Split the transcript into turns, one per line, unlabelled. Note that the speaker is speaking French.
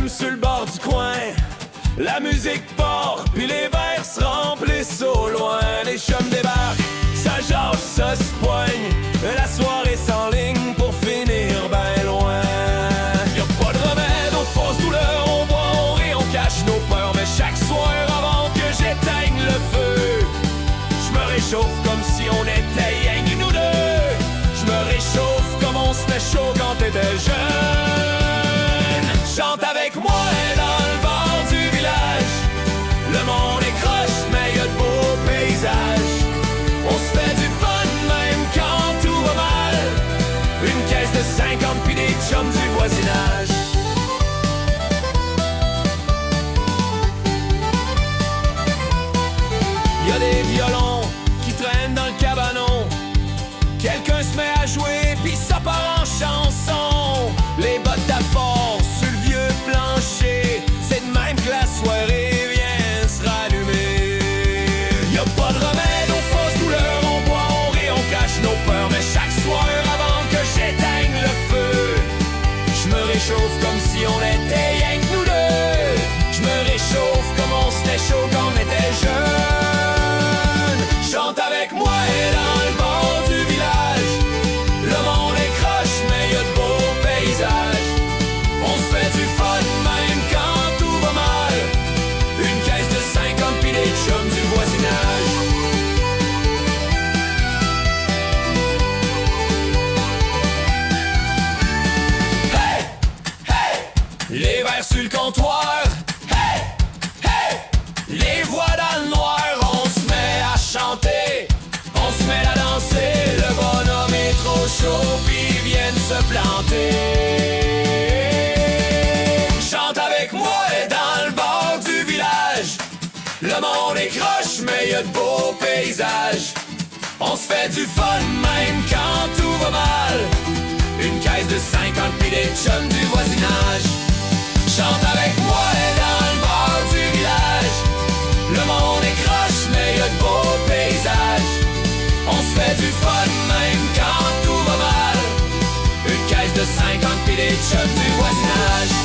fume sur le bord du coin. La musique part, puis les verres se remplissent au loin. Les chums débarquent, ça jase, ça se poigne. La soirée s'enligne pour finir ben loin. Y'a pas de remède aux fausses douleurs. On boit, on rit, on cache nos peurs. Mais chaque soir avant que j'éteigne le feu, je me réchauffe comme si on était rien que nous deux. Je me réchauffe comme on se met chaud quand t'étais jeune. Chante avec moi dans le bord du village. Le monde est croche, mais y'a de beaux paysages. On se fait du fun même quand tout va mal. Une caisse de 50 puis des chums du voisinage. Y'a des violons qui traînent dans le cabanon. Quelqu'un se met à jouer puis ça part en chanson. Les bottes à force sur le vieux plancher. C'est de même que la soirée vient se rallumer. Y'a pas de remède aux fausses douleurs. On boit, on rit, on cache nos peurs. Mais chaque soir avant que j'éteigne le feu, je me réchauffe comme si on était rien que nous deux. Je me réchauffe comme on se tenait chaud quand on était jeunes. Chante avec moi et dans le bord du village. Le monde est croche, mais y'a de beaux paysages. On se fait du fun même quand tout va mal. Une caisse de 50 pis des chums du voisinage. Hey! Hey! Les verres sur le comptoir. Hey! Hey! Les voix dans le noir. On se met à chanter. On se met à danser. Le bonhomme est trop chaud pis il vient de se planter. Chante avec moi et dans le bord du village. Le monde est croche mais y'a de beaux paysages. On se fait du fun même quand tout va mal. Une caisse de 50 pis des chums du voisinage. Chante avec moi et dans le bord du village. Le monde est croche mais y'a de beaux paysages. On se fait du fun même quand tout va mal. Une caisse de 50 pis des chums du voisinage.